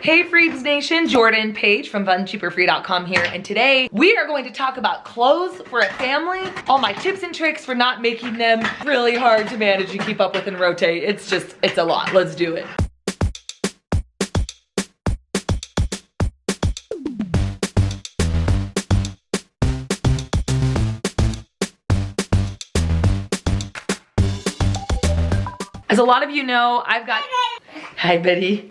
Hey Freeds Nation, Jordan Page from funcheaperfree.com here, and today we are going to talk about clothes for a family, all my tips and tricks for not making them really hard to manage and keep up with and rotate. It's a lot. Let's do it. As a lot of you know, I've got, hi Betty,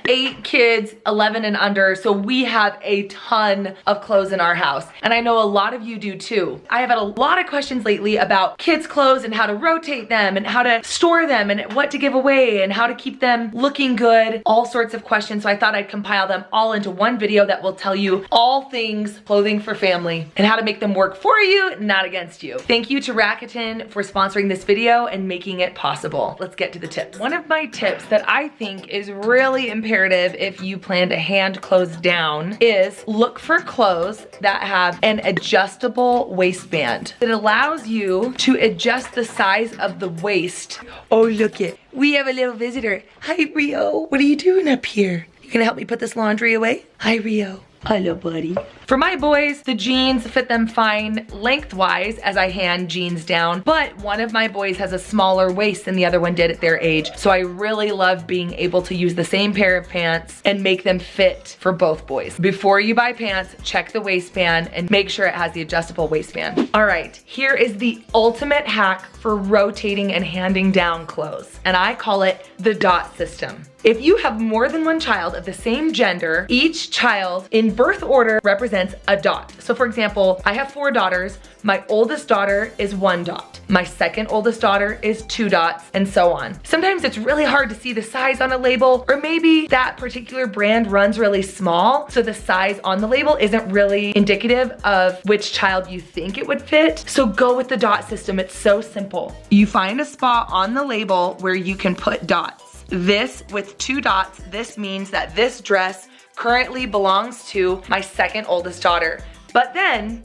8 kids, 11 and under, so we have a ton of clothes in our house. And I know a lot of you do too. I have had a lot of questions lately about kids' clothes and how to rotate them and how to store them and what to give away and how to keep them looking good, all sorts of questions. So I thought I'd compile them all into one video that will tell you all things clothing for family and how to make them work for you, not against you. Thank you to Rakuten for sponsoring this video and making it possible. Let's get to the tips. One of my tips that I think is really imperative if you plan to hand clothes down is look for clothes that have an adjustable waistband. It allows you to adjust the size of the waist. Oh, look it. We have a little visitor. Hi, Rio. What are you doing up here? You gonna help me put this laundry away? Hi, Rio. Hello, buddy. For my boys, the jeans fit them fine lengthwise as I hand jeans down, but one of my boys has a smaller waist than the other one did at their age, so I really love being able to use the same pair of pants and make them fit for both boys. Before you buy pants, check the waistband and make sure it has the adjustable waistband. All right, here is the ultimate hack for rotating and handing down clothes, and I call it the dot system. If you have more than one child of the same gender, each child in birth order represents a dot. So for example, I have 4 daughters. My oldest daughter is 1 dot. My second oldest daughter is 2 dots, and so on. Sometimes it's really hard to see the size on a label, or maybe that particular brand runs really small, so the size on the label isn't really indicative of which child you think it would fit. So go with the dot system. It's so simple. You find a spot on the label where you can put dots. This with 2 dots, this means that this dress currently belongs to my second oldest daughter. But then,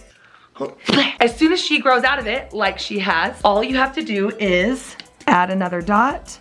as soon as she grows out of it, like she has, all you have to do is add another dot.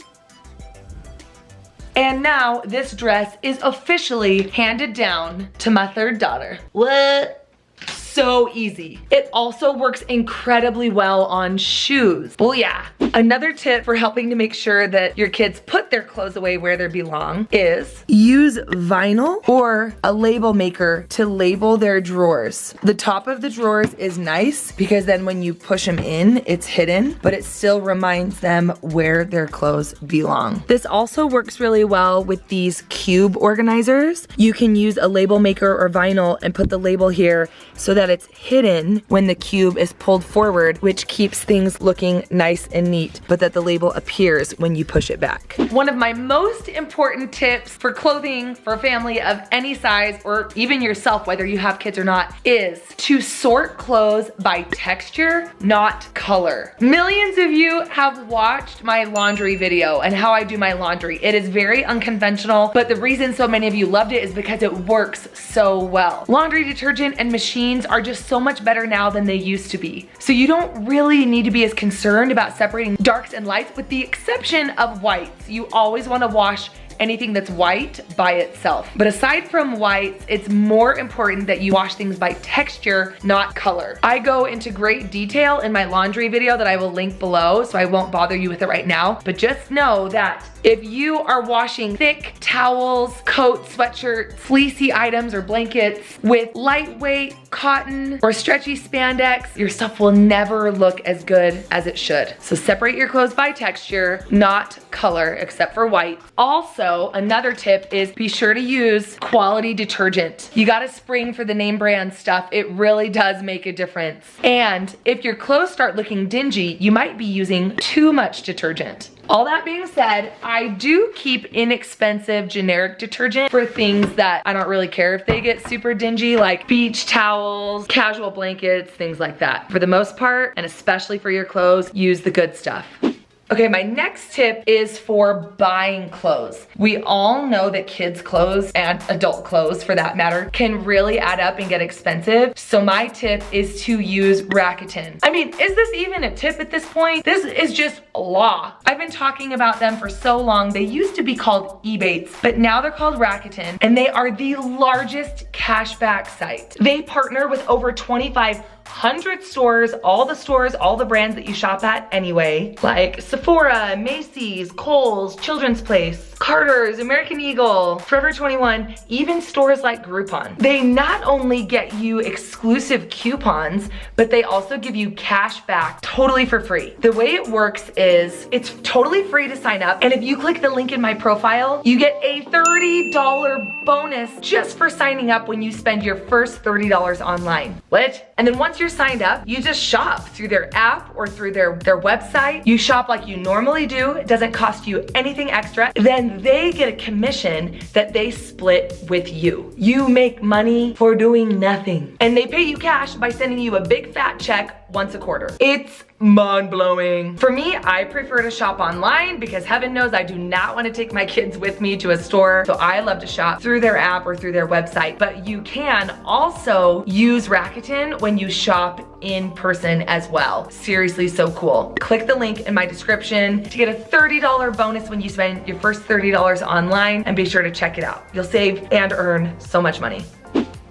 And now this dress is officially handed down to my 3rd daughter. What? So easy. It also works incredibly well on shoes. Well, yeah. Another tip for helping to make sure that your kids put their clothes away where they belong is use vinyl or a label maker to label their drawers. The top of the drawers is nice because then when you push them in, it's hidden, but it still reminds them where their clothes belong. This also works really well with these cube organizers. You can use a label maker or vinyl and put the label here so that it's hidden when the cube is pulled forward, which keeps things looking nice and neat, but that the label appears when you push it back. One of my most important tips for clothing for a family of any size, or even yourself, whether you have kids or not, is to sort clothes by texture, not color. Millions of you have watched my laundry video and how I do my laundry. It is very unconventional, but the reason so many of you loved it is because it works so well. Laundry detergent and machines are just so much better now than they used to be. So you don't really need to be as concerned about separating darks and lights, with the exception of whites. You always want to wash anything that's white by itself. But aside from whites, it's more important that you wash things by texture, not color. I go into great detail in my laundry video that I will link below, so I won't bother you with it right now. But just know that if you are washing thick towels, coats, sweatshirts, fleecy items, or blankets with lightweight cotton or stretchy spandex, your stuff will never look as good as it should. So separate your clothes by texture, not color, except for white. Also, another tip is be sure to use quality detergent. You gotta spring for the name brand stuff. It really does make a difference. And if your clothes start looking dingy, you might be using too much detergent. All that being said, I do keep inexpensive generic detergent for things that I don't really care if they get super dingy, like beach towels, casual blankets, things like that. For the most part, and especially for your clothes, use the good stuff. Okay, my next tip is for buying clothes. We all know that kids' clothes and adult clothes, for that matter, can really add up and get expensive. So my tip is to use Rakuten. I mean, is this even a tip at this point? This is just law. I've been talking about them for so long. They used to be called Ebates, but now they're called Rakuten, and they are the largest cashback site. They partner with over 2,500 stores, all the brands that you shop at anyway, like Sephora, Macy's, Kohl's, Children's Place, Carter's, American Eagle, Forever 21, even stores like Groupon. They not only get you exclusive coupons, but they also give you cash back totally for free. The way it works is it's totally free to sign up, and if you click the link in my profile, you get a $30 bonus just for signing up when you spend your first $30 online. What? And then once you're signed up, you just shop through their app or through their website. You shop like you normally do. It doesn't cost you anything extra. Then they get a commission that they split with you. You make money for doing nothing. And they pay you cash by sending you a big fat check once a quarter. It's mind-blowing. For me, I prefer to shop online because heaven knows I do not want to take my kids with me to a store. So I love to shop through their app or through their website. But you can also use Rakuten when you shop in person as well. Seriously, so cool. Click the link in my description to get a $30 bonus when you spend your first $30 online, and be sure to check it out. You'll save and earn so much money.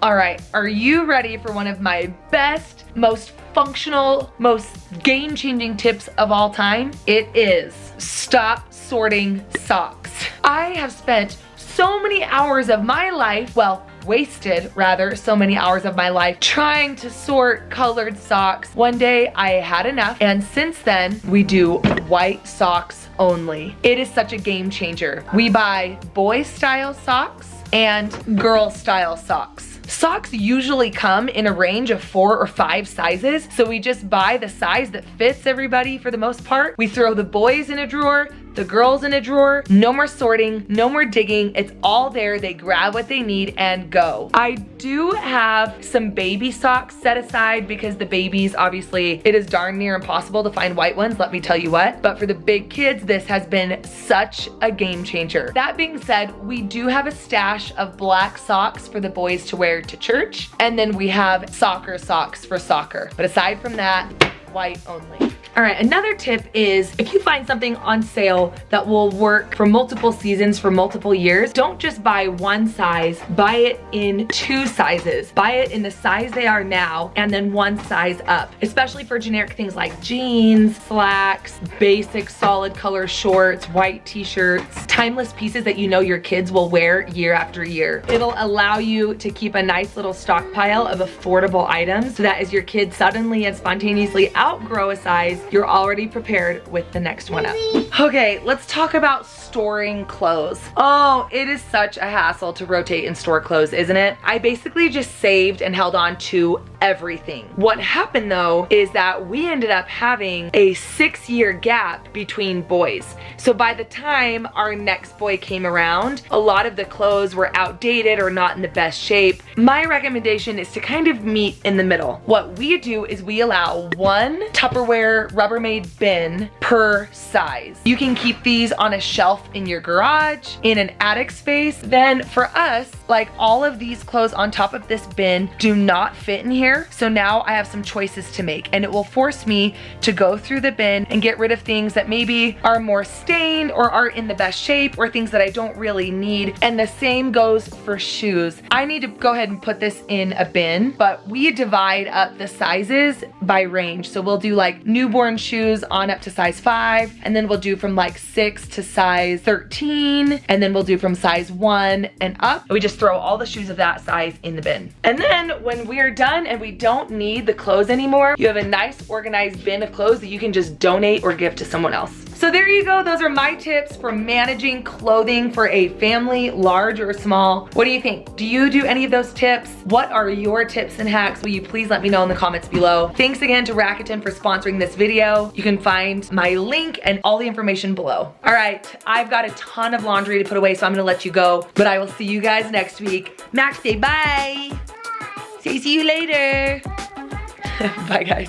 All right, are you ready for one of my best, most functional, most game-changing tips of all time? It is stop sorting socks. I have spent so many hours of my life, well, wasted rather, so many hours of my life trying to sort colored socks. One day I had enough, and since then we do white socks only. It is such a game changer. We buy boy style socks and girl style socks. Socks usually come in a range of 4 or 5 sizes, so we just buy the size that fits everybody for the most part. We throw the boys in a drawer, the girls in a drawer. No more sorting, no more digging. It's all there. They grab what they need and go. I do have some baby socks set aside because the babies, obviously, it is darn near impossible to find white ones, let me tell you what. But for the big kids, this has been such a game changer. That being said, we do have a stash of black socks for the boys to wear to church, and then we have soccer socks for soccer. But aside from that, white only. All right, another tip is if you find something on sale that will work for multiple seasons, for multiple years, don't just buy one size, buy it in 2 sizes. Buy it in the size they are now and then 1 size up, especially for generic things like jeans, slacks, basic solid color shorts, white t-shirts, timeless pieces that you know your kids will wear year after year. It'll allow you to keep a nice little stockpile of affordable items so that as your kids suddenly and spontaneously outgrow a size, you're already prepared with the next one up. Okay, let's talk about storing clothes. Oh, it is such a hassle to rotate and store clothes, isn't it? I basically just saved and held on to everything. What happened though is that we ended up having a 6-year gap between boys. So by the time our next boy came around, a lot of the clothes were outdated or not in the best shape. My recommendation is to kind of meet in the middle. What we do is we allow 1 Tupperware Rubbermaid bin per size. You can keep these on a shelf in your garage, in an attic space. Then for us, like all of these clothes on top of this bin do not fit in here. So now I have some choices to make, and it will force me to go through the bin and get rid of things that maybe are more stained or aren't in the best shape, or things that I don't really need. And the same goes for shoes. I need to go ahead and put this in a bin, but we divide up the sizes by range. So we'll do like newborn shoes on up to size 5, and then we'll do from like 6 to size 13, and then we'll do from size 1 and up. We just throw all the shoes of that size in the bin. And then when we're done and we don't need the clothes anymore, you have a nice organized bin of clothes that you can just donate or give to someone else. So there you go. Those are my tips for managing clothing for a family, large or small. What do you think? Do you do any of those tips? What are your tips and hacks? Will you please let me know in the comments below. Thanks again to Rakuten for sponsoring this video. You can find my link and all the information below. All right, I've got a ton of laundry to put away, so I'm gonna let you go, but I will see you guys next week. Max, say bye. Say see you later. Bye guys.